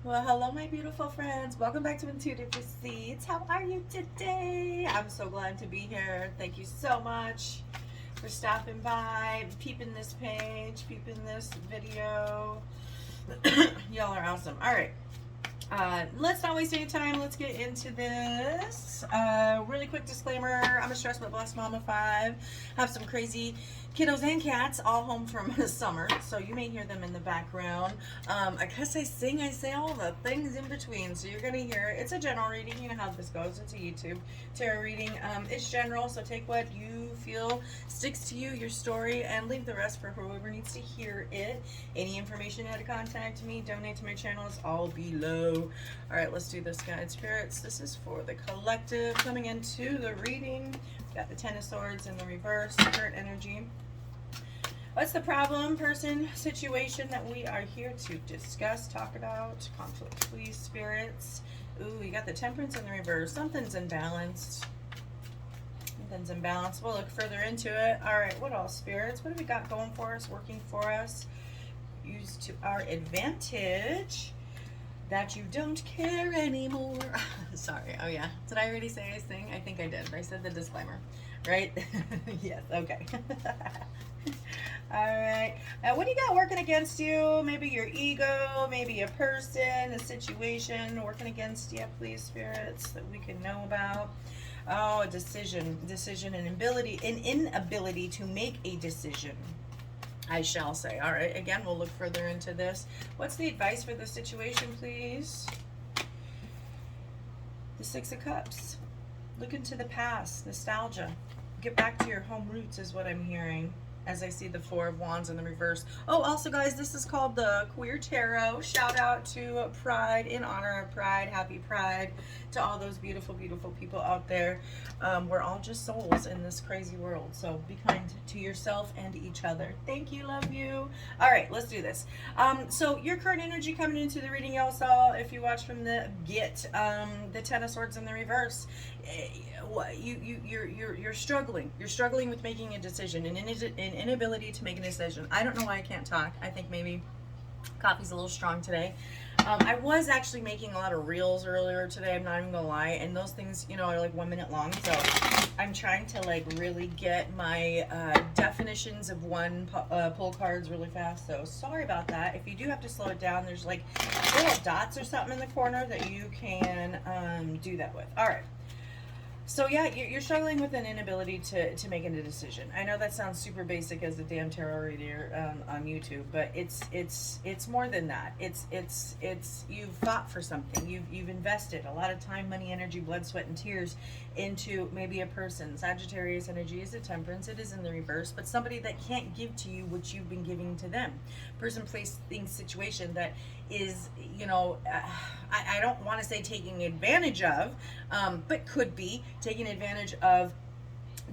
Well, hello, my beautiful friends. Welcome back to Intuitive Receipts. How are you today? I'm so glad to be here. Thank you so much for stopping by, peeping this page, peeping this video. Y'all are awesome. All right. Let's not waste any time. Let's get into this. Really quick disclaimer. I'm a stressed but blessed mom of 5. Have some crazy kiddos and cats all home from the summer, so you may hear them in the background. I guess I sing, I say all the things in between, so you're going to hear it. It's a general reading. You know how this goes. It's a YouTube tarot reading. It's general, so take what you feel sticks to you, your story, and leave the rest for whoever needs to hear it. Any information how to contact me, donate to my channel is all below. All right, let's do this, guide spirits. This is for the collective coming into the reading. Got the Ten of Swords in the reverse, current energy. What's the problem, person, situation that we are here to discuss, talk about? Conflict, please, spirits. Ooh, you got the Temperance in the reverse. Something's imbalanced. Something's imbalanced. We'll look further into it. All right, what else, spirits? What do we got going for us, working for us? Use to our advantage. That you don't care anymore. Sorry. Oh, yeah. Did I already say I sing? I think I did. I said the disclaimer, right? Yes. Okay. All right. What do you got working against you? Maybe your ego, maybe a person, a situation working against you, please, spirits, that we can know about. Oh, a decision and inability to make a decision, I shall say. All right, again, we'll look further into this. What's the advice for this situation, please? The Six of Cups. Look into the past, nostalgia. Get back to your home roots is what I'm hearing as I see the Four of Wands in the reverse. Oh, also, guys, this is called the Queer Tarot. Shout out to Pride, in honor of Pride. Happy Pride to all those beautiful, beautiful people out there. We're all just souls in this crazy world, so be kind to yourself and each other. Thank you, love you. All right, let's do this. So your current energy coming into the reading, y'all saw, if you watch from the get, the Ten of Swords in the reverse. You're struggling. You're struggling with making a decision, an inability to make a decision. I don't know why I can't talk. I think maybe coffee's a little strong today. I was actually making a lot of reels earlier today, I'm not even gonna lie, and those things, you know, are like 1 minute long, so I'm trying to like really get my definitions of pull cards really fast, so sorry about that. If you do have to slow it down, there's like little dots or something in the corner that you can do that with. All right. So yeah, you're struggling with an inability to make a decision. I know that sounds super basic as a damn tarot reader on YouTube, but it's more than that. It's you've fought for something. You've invested a lot of time, money, energy, blood, sweat, and tears into maybe a person. Sagittarius energy is a Temperance. It is in the reverse, but somebody that can't give to you what you've been giving to them. Person, place, thing, situation that is, you know, I don't want to say taking advantage of, but could be taking advantage of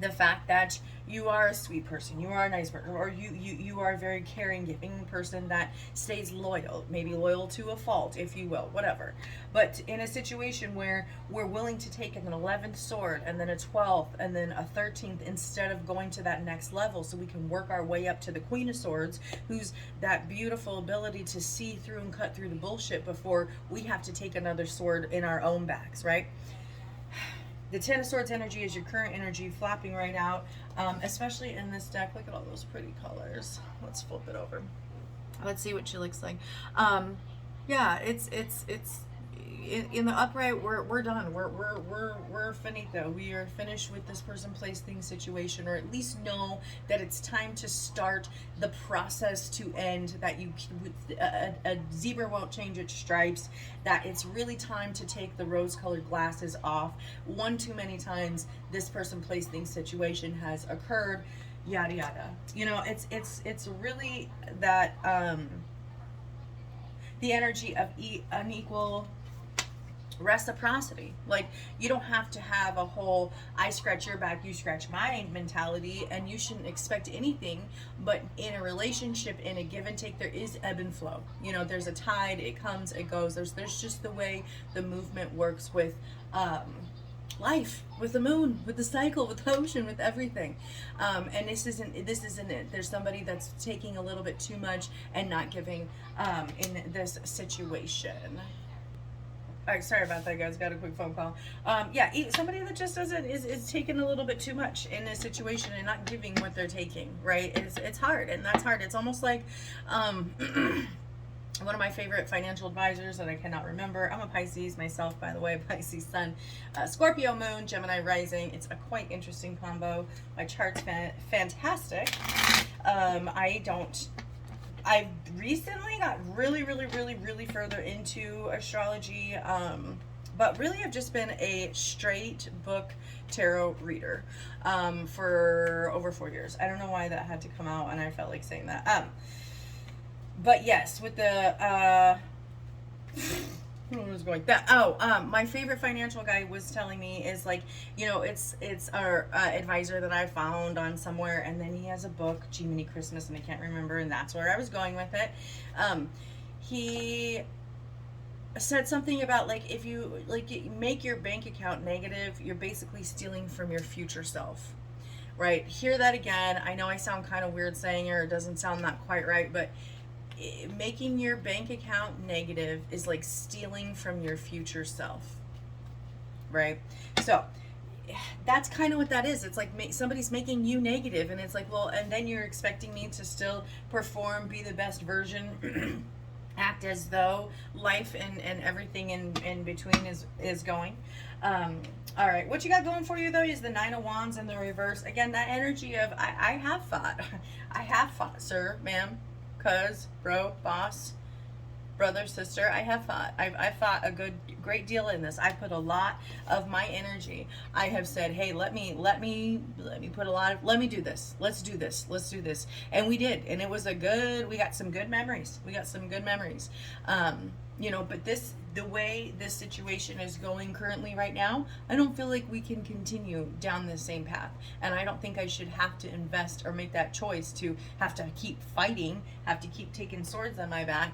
the fact that you are a sweet person, you are a nice person, or you are a very caring, giving person that stays loyal, maybe loyal to a fault, if you will, whatever. But in a situation where we're willing to take an 11th sword and then a 12th and then a 13th instead of going to that next level so we can work our way up to the Queen of Swords, who's that beautiful ability to see through and cut through the bullshit before we have to take another sword in our own backs, right? The Ten of Swords energy is your current energy flapping right out, especially in this deck. Look at all those pretty colors. Let's flip it over. Let's see what she looks like. Yeah, it's in the upright. We're done. We're finito. We are finished with this person, place, thing, situation, or at least know that it's time to start the process to end. That a zebra won't change its stripes. That it's really time to take the rose-colored glasses off. One too many times this person, place, thing, situation has occurred. Yada yada. You know, it's really that the energy of unequal reciprocity. Like, you don't have to have a whole I scratch your back, you scratch my mentality, and you shouldn't expect anything. But in a relationship, in a give and take, there is ebb and flow. You know, there's a tide, it comes, it goes. There's just the way the movement works with life, with the moon, with the cycle, with the ocean, with everything. And this isn't it. There's somebody that's taking a little bit too much and not giving in this situation. All right, sorry about that, guys. Got a quick phone call. Yeah, somebody that just doesn't is taking a little bit too much in a situation and not giving what they're taking. Right? It's hard, and that's hard. It's almost like one of my favorite financial advisors that I cannot remember. I'm a Pisces myself, by the way, Pisces Sun, Scorpio Moon, Gemini Rising. It's a quite interesting combo. My chart's fantastic. I recently got really further into astrology, but really I've just been a straight book tarot reader for over 4 years. I don't know why that had to come out, and I felt like saying that. But yes, with the what was going that? My favorite financial guy was telling me is like, it's our advisor that I found on somewhere, and then he has a book, Jiminy Christmas, and I can't remember, and that's where I was going with it. He said something about like if you make your bank account negative, you're basically stealing from your future self. Right? Hear that again. I know I sound kind of weird saying it, or it doesn't sound not quite right, but making your bank account negative is like stealing from your future self, right? So that's kind of what that is. It's like somebody's making you negative, and it's like, well, and then you're expecting me to still perform, be the best version, act as though life and everything in between is going. All right, what you got going for you though is the Nine of Wands in the reverse. Again, that energy of I have fought. I have fought, sir, ma'am, cuz, bro, boss, brother, sister. I have fought. I've fought a great deal in this. I put a lot of my energy. I have said, hey, let me put a lot of, let me do this. Let's do this. And we did. And it was we got some good memories. But the way this situation is going currently right now, I don't feel like we can continue down the same path. And I don't think I should have to invest or make that choice to have to keep fighting, have to keep taking swords on my back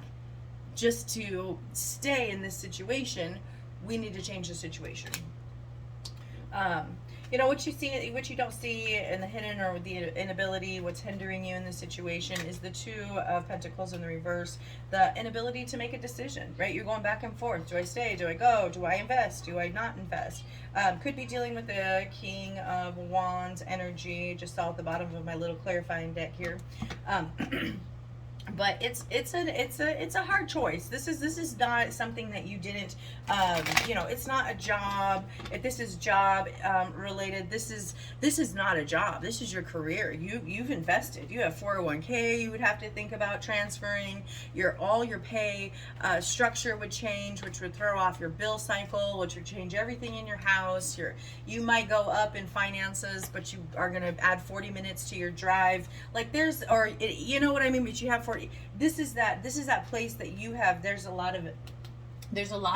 just to stay in this situation. We need to change the situation. What you see, what you don't see in the hidden or the inability, what's hindering you in this situation is the Two of Pentacles in the reverse, the inability to make a decision, right? You're going back and forth. Do I stay? Do I go? Do I invest? Do I not invest? Could be dealing with the King of Wands energy, just saw at the bottom of my little clarifying deck here. But it's a hard choice. This is not something that you didn't it's not a job. If this is job related, this is not a job. This is your career. You've invested. You have 401k. You would have to think about transferring all your pay structure would change, which would throw off your bill cycle, which would change everything in your house. You might go up in finances, but you are going to add 40 minutes to your drive. Like you know what I mean? But you have 40. This is that place that you have. There's a lot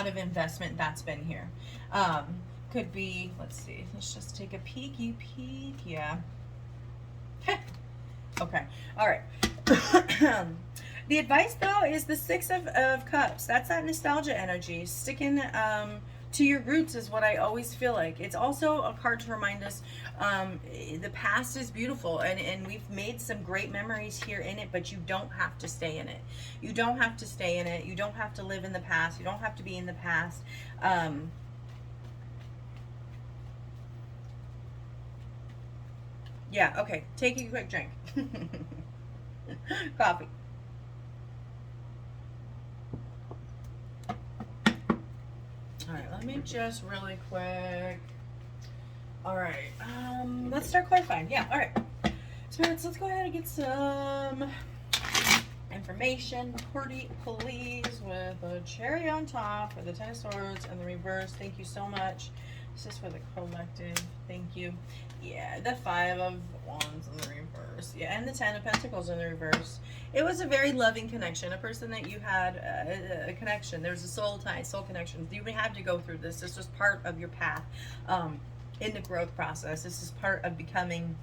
of investment that's been here. Could be, let's see, let's just take a peeky peek. Yeah. Okay. All right. The advice though is the Six of Cups. That's that nostalgia energy. Sticking to your roots is what I always feel like. It's also a card to remind us the past is beautiful, and we've made some great memories here in it, but you don't have to stay in it. You don't have to stay in it. You don't have to live in the past. You don't have to be in the past. Yeah, okay. Take a quick drink. Coffee. All right, let me just really quick. All right, let's start clarifying. Yeah, all right. Spirits, let's go ahead and get some information. Please, with a cherry on top for the Ten of Swords and the reverse. Thank you so much. This is for the collective. Thank you. Yeah, the Five of Wands in the reverse. Yeah, and the Ten of Pentacles in the reverse. It was a very loving connection, a person that you had a connection. There was a soul tie, soul connection. You had to go through this. This was part of your path in the growth process. This is part of becoming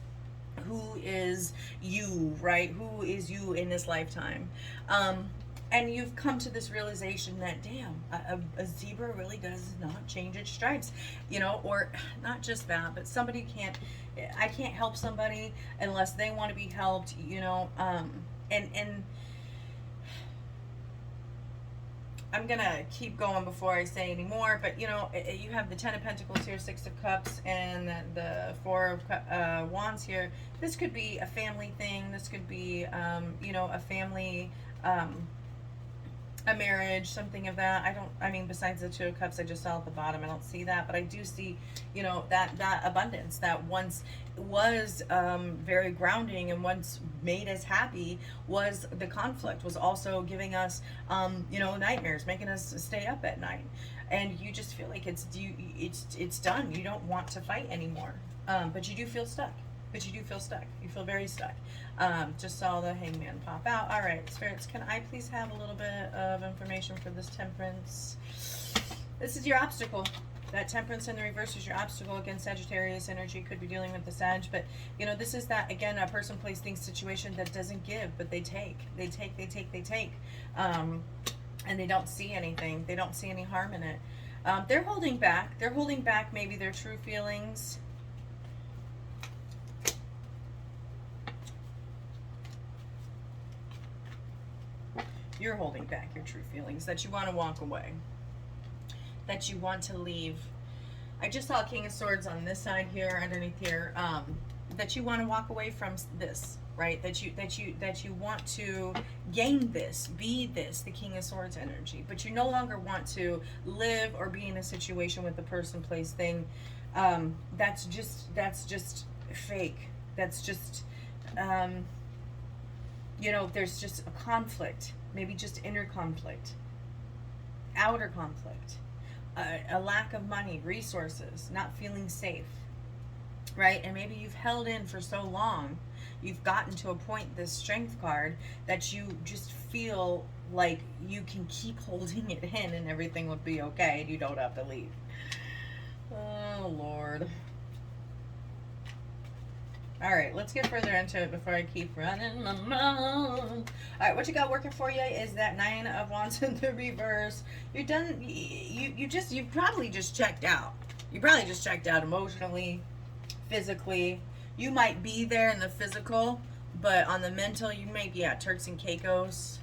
who is you, right? Who is you in this lifetime? And you've come to this realization that, damn, a zebra really does not change its stripes, you know, or not just that, but somebody can't, I can't help somebody unless they want to be helped, you know, and I'm gonna keep going before I say any more, but you know, you have the Ten of Pentacles here, Six of Cups, and the Four of Wands here. This could be a family thing. This could be, you know, a family, a marriage, something of that. I mean, besides the Two of Cups I just saw at the bottom, I don't see that, but I do see, you know, that abundance that once was very grounding and once made us happy was the conflict, was also giving us, you know, nightmares, making us stay up at night. And you just feel like it's done. You don't want to fight anymore. But you do feel stuck. But you do feel stuck. You feel very stuck. Just saw the Hangman pop out. All right, spirits, can I please have a little bit of information for this Temperance? This is your obstacle. That Temperance in the reverse is your obstacle against Sagittarius energy. Could be dealing with the Sag, but you know, this is that, again, a person, place, thing, situation that doesn't give, but they take. They take, they take, they take. And they don't see anything. They don't see any harm in it. They're holding back. They're holding back maybe their true feelings. You're holding back your true feelings, that you want to walk away, that you want to leave. I just saw King of Swords on this side here, underneath here, that you want to walk away from this, right? That you want to gain this, be this, the King of Swords energy, but you no longer want to live or be in a situation with the person, place, thing. That's just fake. That's just, you know, there's just a conflict. Maybe just inner conflict, outer conflict, a lack of money, resources, not feeling safe, right? And maybe you've held in for so long, you've gotten to a point, this Strength card, that you just feel like you can keep holding it in and everything will be okay and you don't have to leave. Oh, Lord. All right, let's get further into it before I keep running my mouth. All right, what you got working for you is that Nine of Wands in the reverse. You're done. You've probably just checked out. You probably just checked out emotionally, physically. You might be there in the physical, but on the mental, you may be at Turks and Caicos,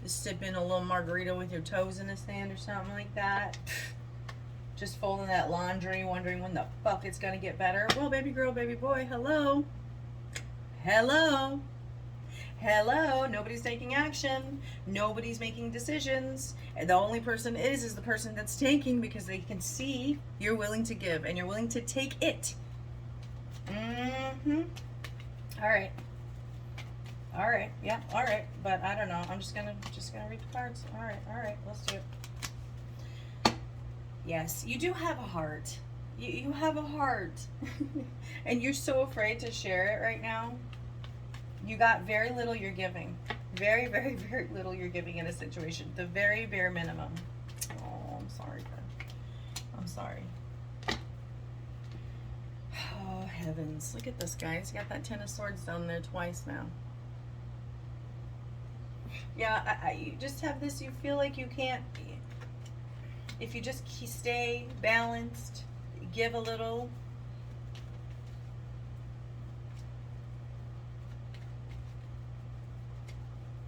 just sipping a little margarita with your toes in the sand or something like that. Just folding that laundry, wondering when the fuck it's gonna get better. Well, baby girl, baby boy, hello. Hello. Hello. Nobody's taking action. Nobody's making decisions. And the only person is the person that's taking, because they can see you're willing to give and you're willing to take it. Mm-hmm. All right. All right. Yeah, all right. But I don't know. I'm just gonna read the cards. All right, let's do it. Yes, you do have a heart. You have a heart. And you're so afraid to share it right now. You got very little you're giving. Very, very, very little you're giving in a situation. The very bare minimum. Oh, I'm sorry, girl. I'm sorry. Oh, heavens. Look at this, guys. You got that Ten of Swords down there twice now. Yeah, you just have this, you feel like you can't... If you just stay balanced, give a little.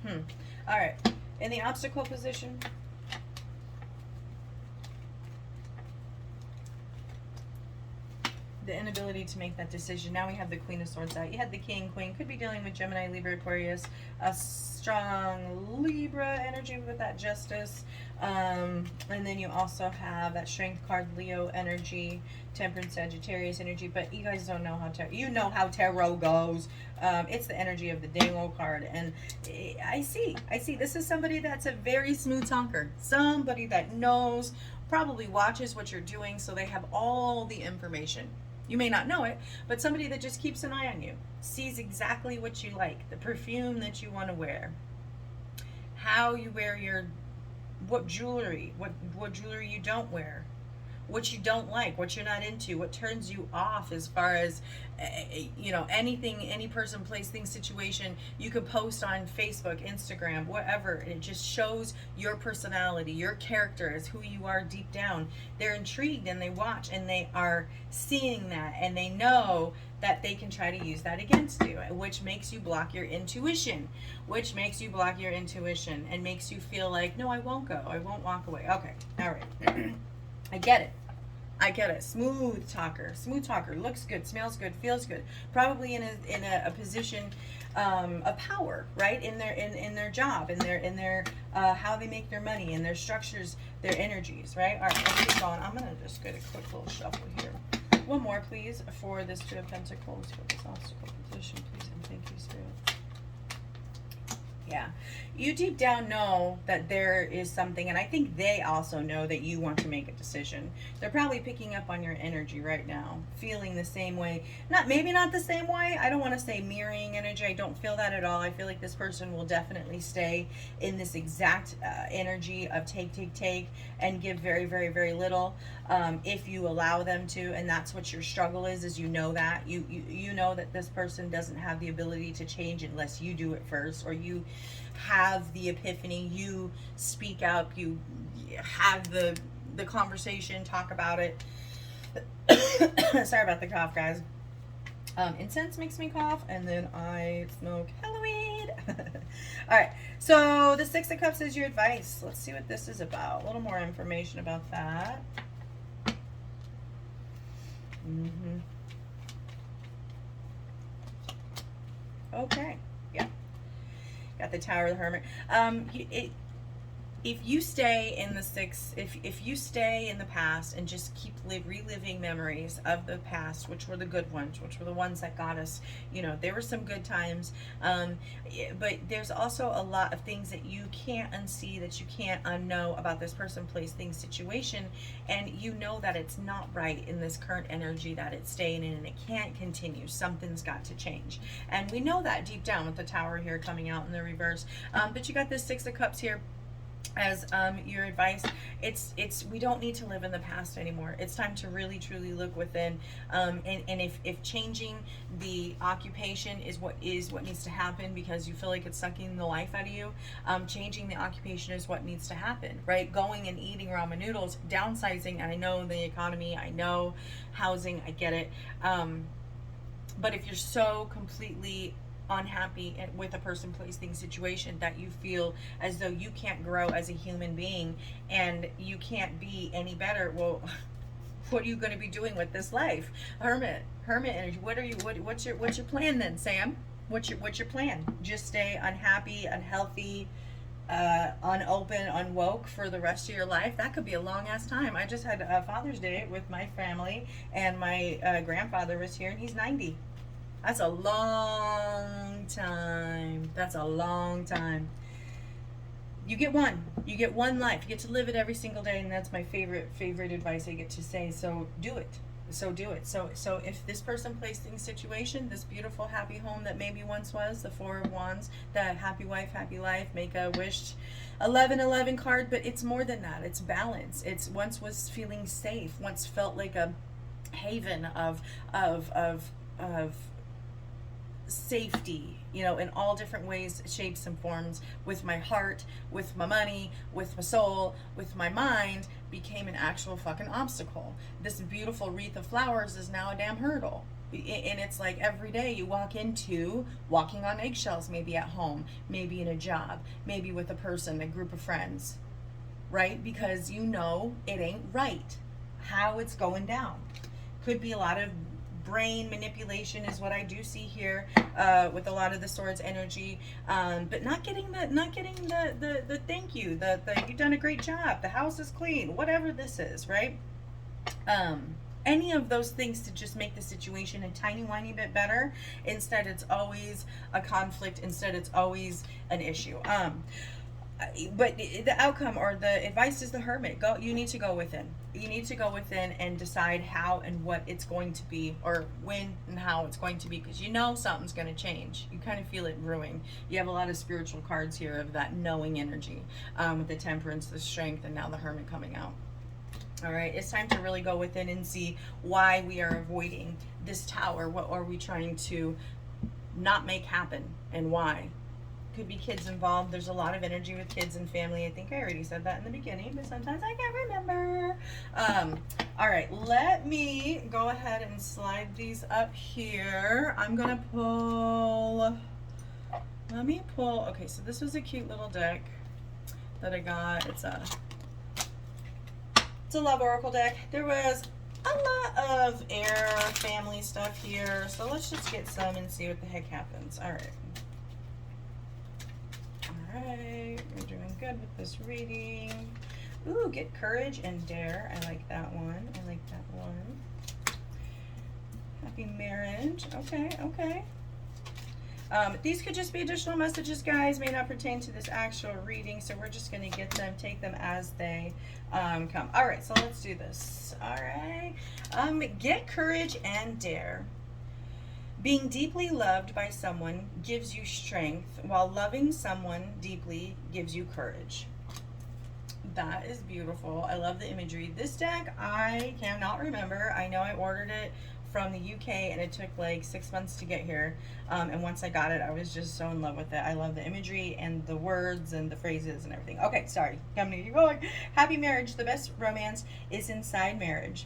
All right. In the obstacle position, the inability to make that decision. Now we have the Queen of Swords out. You had the King, Queen. Could be dealing with Gemini, Libra, Aquarius. A strong Libra energy with that Justice. And then you also have that Strength card, Leo energy, Temperance, Sagittarius energy. But you guys don't know how you know how tarot goes. It's the energy of the Dango card. And I see. This is somebody that's a very smooth talker. Somebody that knows, probably watches what you're doing, so they have all the information. You may not know it, but somebody that just keeps an eye on you, sees exactly what you like, the perfume that you want to wear, how you wear your, what jewelry you don't wear, what you don't like, what you're not into, what turns you off as far as, anything, any person, place, thing, situation you could post on Facebook, Instagram, whatever. It just shows your personality, your character, as who you are deep down. They're intrigued and they watch and they are seeing that and they know that they can try to use that against you, which makes you block your intuition, and makes you feel like, no, I won't go, I won't walk away. Okay, all right. I get it. Smooth talker, looks good, smells good, feels good. Probably in a position of power, right? In their job, in their how they make their money, in their structures, their energies, right? All right, let's keep going. I'm gonna just get a quick little shuffle here. One more, please, for this Two of Pentacles, for this obstacle position, please, and thank you, Spirit. Yeah, you deep down know that there is something, and I think they also know that you want to make a decision. They're probably picking up on your energy right now, feeling the same way. Maybe not the same way. I don't want to say mirroring energy. I don't feel that at all. I feel like this person will definitely stay in this exact energy of take, and give very, very, very little, if you allow them to. And that's what your struggle is you know that. You know that this person doesn't have the ability to change unless you do it first, or you have the epiphany, you speak up, you have the conversation, talk about it. Sorry about the cough, guys. Incense makes me cough, and then I smoke Halloween. All right, so the Six of Cups is your advice. Let's see what this is about. A little more information about that. Okay, yeah. Got the Tower of the Hermit. If you stay in the if you stay in the past and just keep reliving memories of the past, which were the good ones, which were the ones that got us, there were some good times, but there's also a lot of things that you can't unsee, that you can't unknow about this person, place, thing, situation, and you know that it's not right in this current energy that it's staying in, and it can't continue. Something's got to change, and we know that deep down with the Tower here coming out in the reverse. But you got this Six of Cups here as your advice. It's we don't need to live in the past anymore. It's time to really truly look within, and if changing the occupation is what needs to happen because you feel like it's sucking the life out of you, changing the occupation is what needs to happen, right? Going and eating ramen noodles, downsizing. I know the economy, I know housing, I get it, but if you're so completely unhappy with a person, place, thing, situation that you feel as though you can't grow as a human being and you can't be any better, well, what are you going to be doing with this life? Hermit energy. What's your plan then, Sam? What's your plan? Just stay unhappy, unhealthy, unopen, unwoke for the rest of your life? That could be a long ass time. I just had a Father's Day with my family, and my grandfather was here, and he's 90. That's a long time. You get one life. You get to live it every single day, and that's my favorite advice I get to say. So do it. So if this person, place, thing, situation, this beautiful happy home that maybe once was, the Four of Wands, the happy wife, happy life, make a wish 1111 card, but it's more than that. It's balance. It's once was feeling safe, once felt like a haven of safety, in all different ways, shapes, and forms, with my heart, with my money, with my soul, with my mind, became an actual fucking obstacle. This beautiful wreath of flowers is now a damn hurdle. And it's like every day you walking on eggshells, maybe at home, maybe in a job, maybe with a person, a group of friends, right? Because it ain't right how it's going down. Could be a lot of brain manipulation is what I do see here, with a lot of the Swords energy, but not getting the thank you, the you've done a great job, the house is clean, whatever this is, right? Any of those things to just make the situation a tiny whiny bit better. Instead, it's always a conflict. Instead, it's always an issue. But the outcome or the advice is the Hermit. You need to go within. You need to go within and decide how and what it's going to be, or when and how it's going to be, because something's going to change. You kind of feel it brewing. You have a lot of spiritual cards here of that knowing energy, with the Temperance, the Strength, and now the Hermit coming out. All right, it's time to really go within and see why we are avoiding this tower. What are we trying to not make happen and why? Could be kids involved. There's a lot of energy with kids and family. I think I already said that in the beginning, but sometimes I can't remember. All right, let me go ahead and slide these up here. I'm gonna pull, let me pull, okay, so this was a cute little deck that I got. It's a Love Oracle deck. There was a lot of air family stuff here, so let's just get some and see what the heck happens. All right. All right, we're doing good with this reading. Ooh, get courage and dare. I like that one. I like that one. Happy marriage. Okay, okay. These could just be additional messages, guys. May not pertain to this actual reading, so we're just going to get them, take them as they come. All right, so let's do this. All right. Get courage and dare. Being deeply loved by someone gives you strength, while loving someone deeply gives you courage. That is beautiful. I love the imagery. This deck, I cannot remember. I know I ordered it from the UK and it took like 6 months to get here. And once I got it, I was just so in love with it. I love the imagery and the words and the phrases and everything. Okay, sorry. I'm gonna keep going. Happy marriage. The best romance is inside marriage.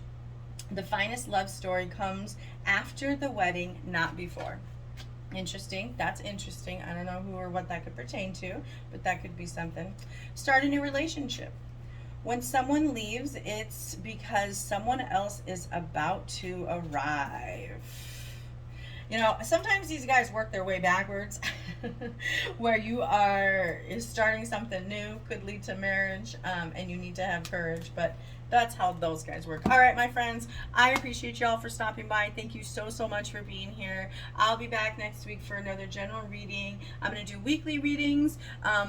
The finest love story comes after the wedding, not before. Interesting. That's interesting. I don't know who or what that could pertain to, but that could be something. Start a new relationship. When someone leaves, it's because someone else is about to arrive. You know, sometimes these guys work their way backwards where you are starting something new, could lead to marriage, and you need to have courage, but that's how those guys work. All right, my friends, I appreciate y'all for stopping by. Thank you so, so much for being here. I'll be back next week for another general reading. I'm going to do weekly readings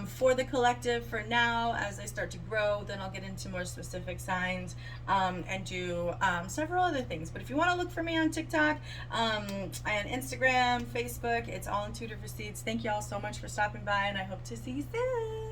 for the collective for now. As I start to grow, then I'll get into more specific signs and do several other things. But if you want to look for me on TikTok and Instagram, Facebook, it's all Intuitive Receipts. Thank you all so much for stopping by, and I hope to see you soon.